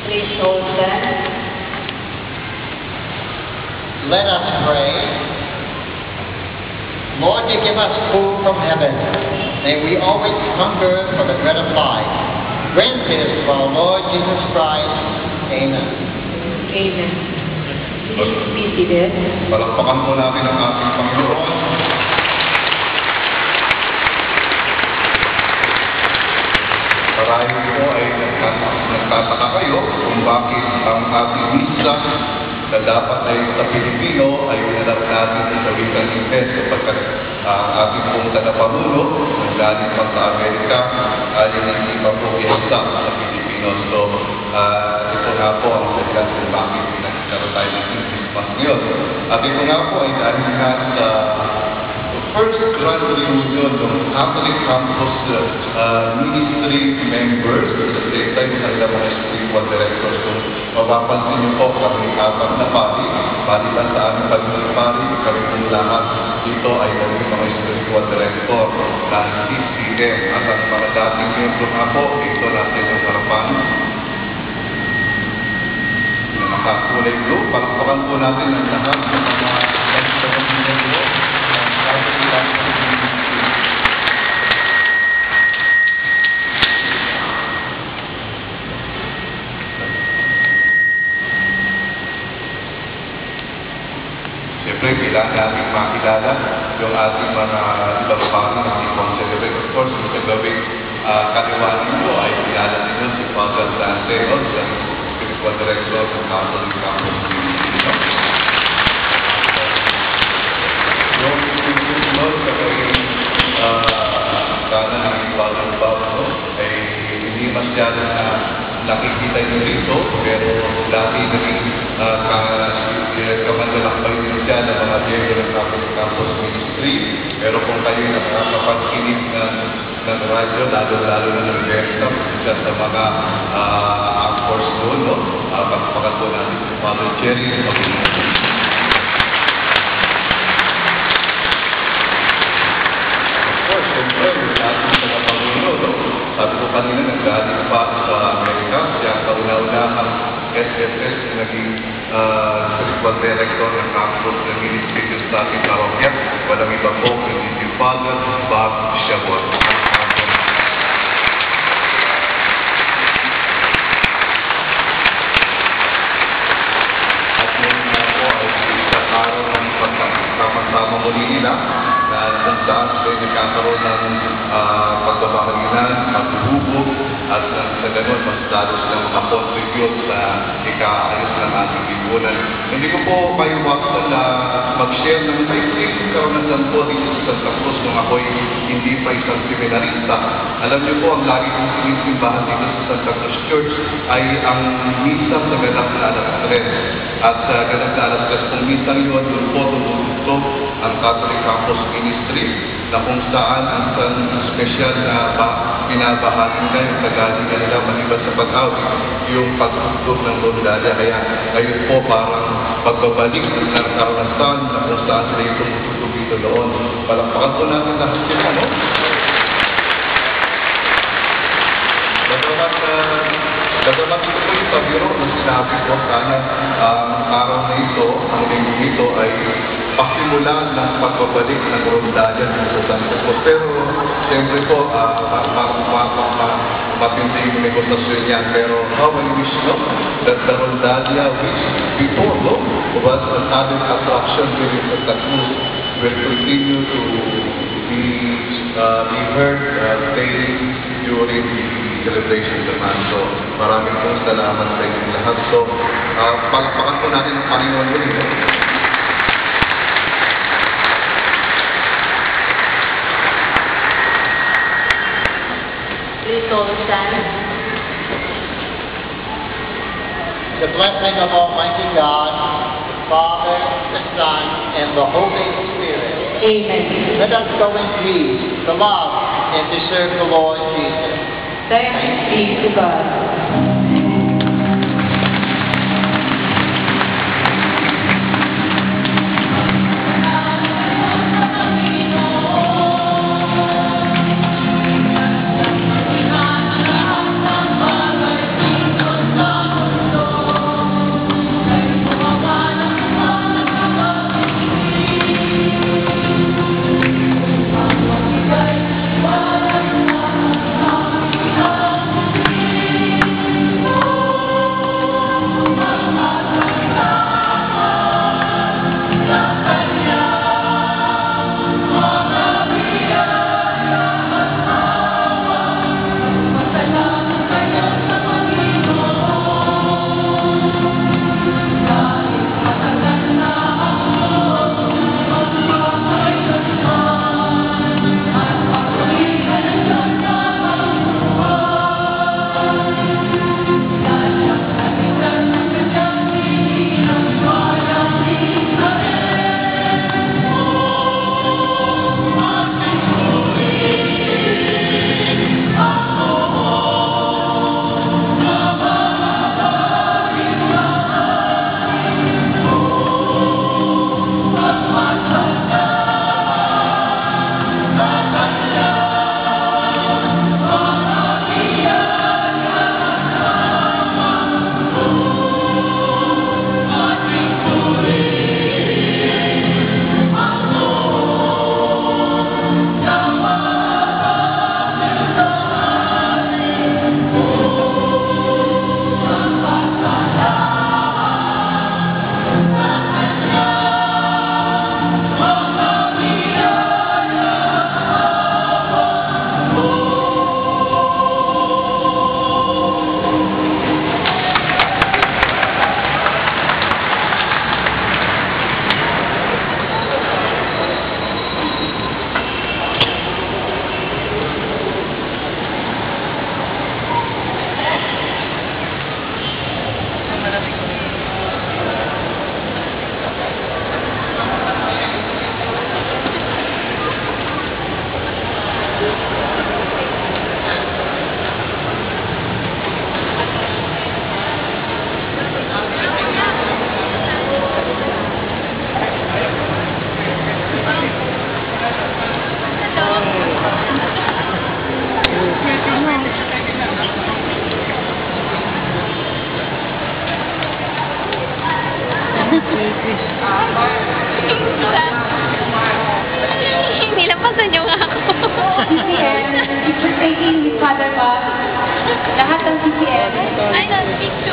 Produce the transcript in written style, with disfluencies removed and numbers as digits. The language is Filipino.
Please hold stand. Let us pray. Lord, you give us food from heaven. May we always hunger for the bread of life. Grant this to our Lord Jesus Christ. Amen. Amen. Please be seated. Palakpakan po natin ang ating Panginoon. Marahil po ay nagtataka kayo kung bakit ang ating misa na dapat ay sa Pilipino ay hinarap natin sa wikang Ingles sapagkat ang ating pong tagapangulo ang galing pa sa Amerika ay hindi pa po gesta sa Pilipino. So, ito nga po ang dahilan kung bakit pinagkaroon tayo ng Christmas ngayon. At ito nga po ay dahil nga sa first grand reunion ng Catholic Campus ministry members at the same time sa ilang mga spiritual directors. Kung mapapansin niyo po, kami apat na pari, maliban sa aming pagiging pari, kami po lahat dito ay naging mga spiritual director ng CCM at ang mga dating membro nga po, ito natin yung harapan na nakakulay blue. Palakpakan po natin ang lahat ng mga membro. Siyempre, kailangan natin makilala yung ating mga ibang pari ng ibang celebrate. Of course, sa gawing kaliwaan nito ay kilala ninyo si Father Dante, sa spiritual director ng Catholic Campus Ministry. Yung susunod sa gawing kanan ng Father Pablo ay hindi masyado na nakikita nyo rito, pero dati naging kamanlalakbay din siya ng mga miyembro ng Catholic Campus Ministry. Pero kung kayo nakakapakinig ng radyo, lalo na ng Berta, isa sa mga actors doon, pagpakat po natin si Father Jerry. Sabi ko kanina, nag-galing pa sa Amerika, siya kauna-unahang SSS na naging spiritual director ng campus ng Ministry sa ating parokya. Walang iba po, hindi si Father Bob Shabot. At yun nga po ay isang araw ng pagkakasama muli nila na kung saan sila nagkakaroon ng pagbabahaginan, pagbuhubog, at sa ganun, mas lalo silang makakontribute sa ikaayos ng ating lipunan. Hindi ko po kayo wakto na mag-share ng maikling karanasan po dito sa Santa Cruz nung ako'y hindi pa isang seminarista. Alam niyo po, ang lagi kong sinisimbahan dito sa Santa Cruz Church ay ang misa sa ganap na alas 3. At sa ganap na alas 3 kung misang yun, doon po tumutugtog ang Catholic Campus Ministry na kung saan ang special na pinabahagi na yung kagalingan nila maliban sa pag-out, yung pagtugtog ng rondalya. Kaya ngayon po parang pagbabalik ng karanasan na kung saan sila yung tumutugtog dito noon. Palakpakan po natin lahat sila, no? Bagamat ito po yung pabiro na sinabi ko, sana ang araw na ito, ang linggo nito ay pakimulan ng pagbabalik ng rondalya sa Santa Cruz. Pero, siyempre po, matindi yung negosasyon niya. Pero, how I wish, no? That the rondalya, which before, no, was an added attraction during Santa Cruz, will continue to be heard daily during the celebration naman. So, maraming pong salamat sa inyong lahat. So, palakpakan po natin ang Panginoon ulit. Please hold stand. The blessing of Almighty God, the Father, the Son, and the Holy Spirit. Amen. Let us go in peace to love and to serve the Lord Jesus. Thanks be to God. Nilampasan niyo nga ako. CCM, you're taking his father off. Lahat ng CCM. I don't speak to